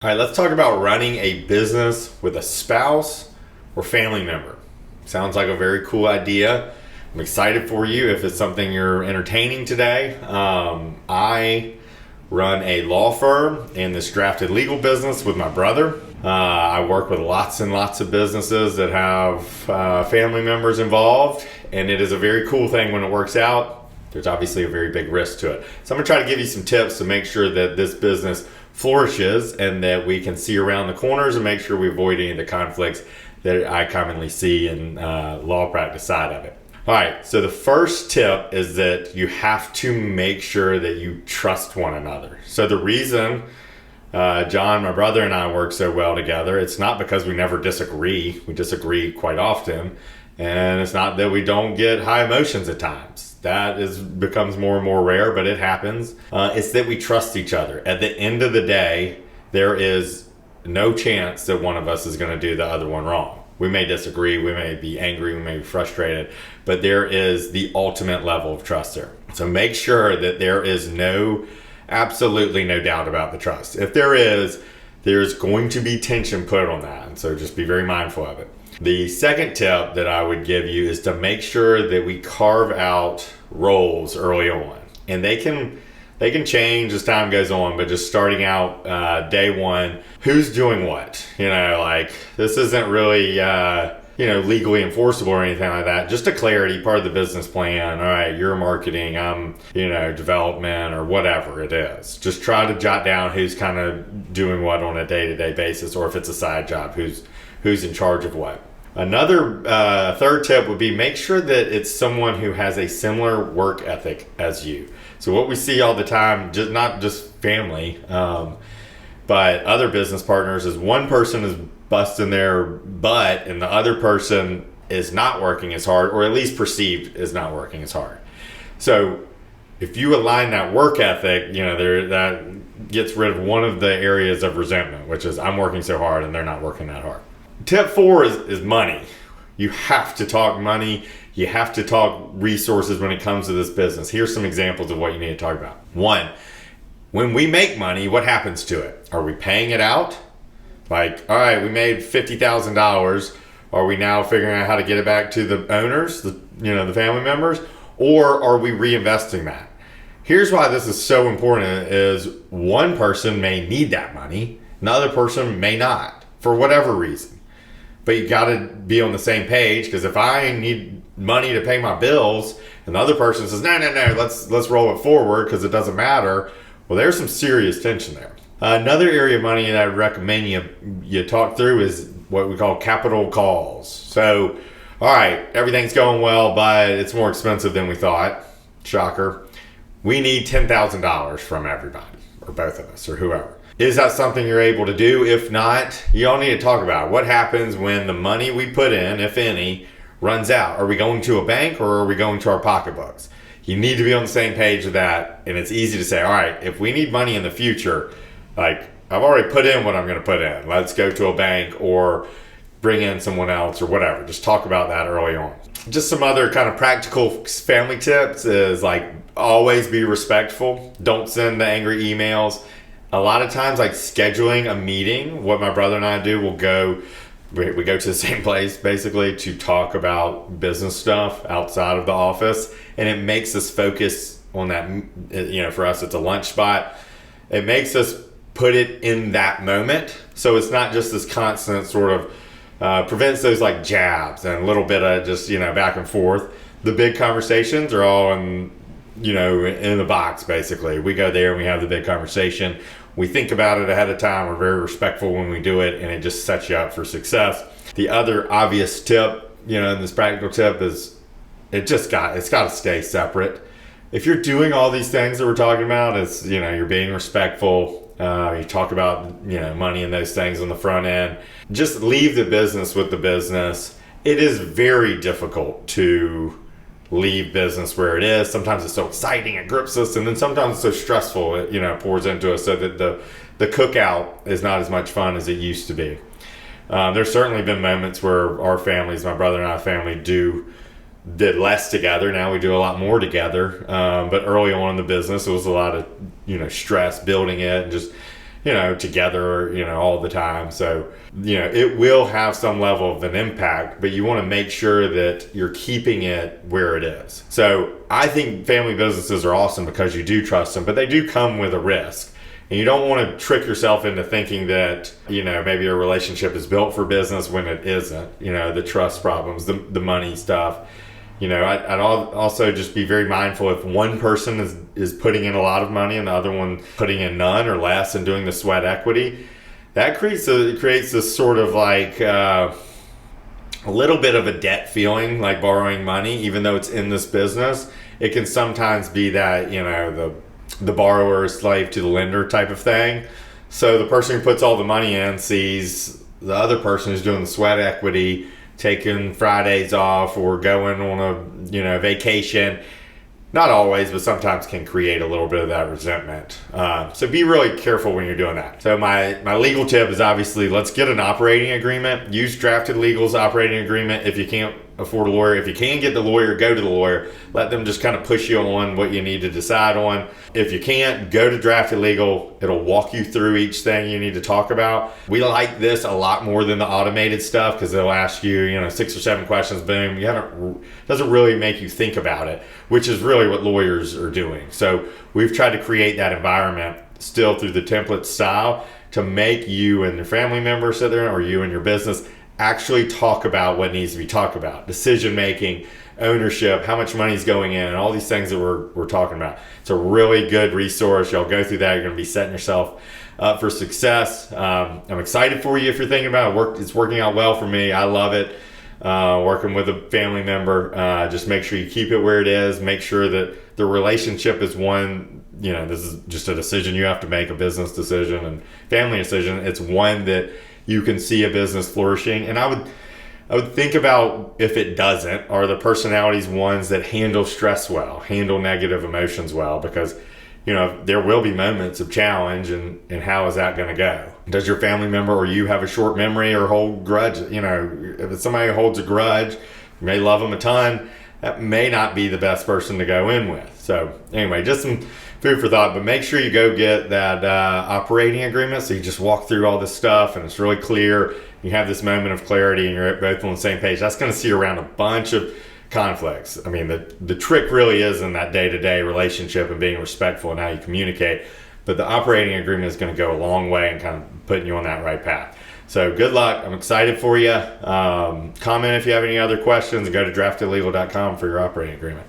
All right, let's talk about running a business with a spouse or family member. Sounds like a very cool idea. I'm excited for you if it's something you're entertaining today. I run a law firm in this drafted legal business with my brother. I work with lots and lots of businesses that have family members involved, and it is a very cool thing when it works out. There's obviously a very big risk to it. So I'm going to try to give you some tips to make sure that this business flourishes and that we can see around the corners and make sure we avoid any of the conflicts that I commonly see in law practice side of it. All right, so the first tip is that you have to make sure that you trust one another. So the reason John, my brother, and I work so well together, it's not because we never disagree. We disagree quite often. And it's not that we don't get high emotions at times. That becomes more and more rare, but it happens. It's that we trust each other. At the end of the day, there is no chance that one of us is going to do the other one wrong. We may disagree, we may be angry, we may be frustrated, but there is the ultimate level of trust there. So make sure that there is absolutely no doubt about the trust. If there is, there's going to be tension put on that. And so just be very mindful of it. The second tip that I would give you is to make sure that we carve out roles early on. And they can change as time goes on, but just starting out day one, who's doing what? Like this isn't really legally enforceable or anything like that. Just a clarity, part of the business plan. All right, you're marketing, I'm development or whatever it is. Just try to jot down who's kind of doing what on a day-to-day basis, or if it's a side job, who's in charge of what. Another third tip would be make sure that it's someone who has a similar work ethic as you. So what we see all the time, not just family, but other business partners, is one person is busting their butt and the other person is not working as hard, or at least perceived is not working as hard. So if you align that work ethic, that gets rid of one of the areas of resentment, which is I'm working so hard and they're not working that hard. Tip 4 is money. You have to talk money. You have to talk resources when it comes to this business. Here's some examples of what you need to talk about. 1, when we make money, what happens to it? Are we paying it out? Like, all right, we made $50,000. Are we now figuring out how to get it back to the owners, the family members? Or are we reinvesting that? Here's why this is so important is one person may need that money. Another person may not, for whatever reason. But you got to be on the same page, because if I need money to pay my bills and the other person says, no, let's roll it forward because it doesn't matter, well, there's some serious tension there. Another area of money that I recommend you talk through is what we call capital calls. So, all right, everything's going well, but it's more expensive than we thought. Shocker. We need $10,000 from everybody, or both of us, or whoever. Is that something you're able to do? If not, you all need to talk about it. What happens when the money we put in, if any, runs out? Are we going to a bank or are we going to our pocketbooks? You need to be on the same page with that. And it's easy to say, all right, if we need money in the future, like I've already put in what I'm going to put in. Let's go to a bank or bring in someone else or whatever. Just talk about that early on. Just some other kind of practical family tips is like always be respectful. Don't send the angry emails. A lot of times, like scheduling a meeting, what my brother and I do, we go to the same place basically to talk about business stuff outside of the office, and it makes us focus on that. For us, it's a lunch spot. It makes us put it in that moment, so it's not just this constant sort of prevents those like jabs and a little bit of just back and forth. The big conversations are all in the box basically. We go there and we have the big conversation. We think about it ahead of time. We're very respectful when we do it, and it just sets you up for success. The other obvious tip, in this practical tip is it's got to stay separate. If you're doing all these things that we're talking about, it's you're being respectful. You talk about money and those things on the front end. Just leave the business with the business. It is very difficult to leave business where it is. Sometimes it's so exciting, it grips us, and then sometimes it's so stressful, it pours into us, so that the cookout is not as much fun as it used to be. There's certainly been moments where our families, my brother and I family, did less together. Now we do a lot more together. But early on in the business, it was a lot of stress building it and just together, all the time. So, it will have some level of an impact, but you want to make sure that you're keeping it where it is. So I think family businesses are awesome because you do trust them, but they do come with a risk. And you don't want to trick yourself into thinking that, maybe a relationship is built for business when it isn't, the trust problems, the money stuff. I'd also just be very mindful if one person is putting in a lot of money and the other one putting in none or less and doing the sweat equity. That creates this sort of like a little bit of a debt feeling, like borrowing money, even though it's in this business. It can sometimes be that, the borrower is slave to the lender type of thing. So the person who puts all the money in sees the other person who's doing the sweat equity taking Fridays off or going on a vacation. Not always, but sometimes can create a little bit of that resentment. So be really careful when you're doing that. So my legal tip is obviously, let's get an operating agreement. Use Drafted Legal's operating agreement if you can't afford a lawyer. If you can get the lawyer, go to the lawyer. Let them just kind of push you on what you need to decide on. If you can't, go to Drafted Legal. It'll walk you through each thing you need to talk about. We like this a lot more than the automated stuff because they'll ask you, 6 or 7 questions, boom. Doesn't really make you think about it, which is really what lawyers are doing. So we've tried to create that environment still through the template style to make you and your family members sit there, or you and your business, actually talk about what needs to be talked about. Decision making, ownership, how much money is going in, and all these things that we're talking about. It's a really good resource. Y'all go through that. You're going to be setting yourself up for success. I'm excited for you if you're thinking about it. It's working out well for me. I love it. Working with a family member. Just make sure you keep it where it is. Make sure that the relationship is one, this is just a decision you have to make, a business decision and family decision. It's one that you can see a business flourishing. And I would think about, if it doesn't, are the personalities ones that handle stress well, handle negative emotions well, because there will be moments of challenge, and how is that going to go? Does your family member or you have a short memory or hold grudge? If it's somebody who holds a grudge, you may love them a ton, that may not be the best person to go in with. So anyway, just some food for thought, but make sure you go get that operating agreement so you just walk through all this stuff and it's really clear. You have this moment of clarity and you're both on the same page. That's going to see around a bunch of conflicts. I mean, the trick really is in that day-to-day relationship and being respectful and how you communicate, but the operating agreement is going to go a long way in kind of putting you on that right path. So good luck. I'm excited for you. Comment if you have any other questions, and go to draftedlegal.com for your operating agreement.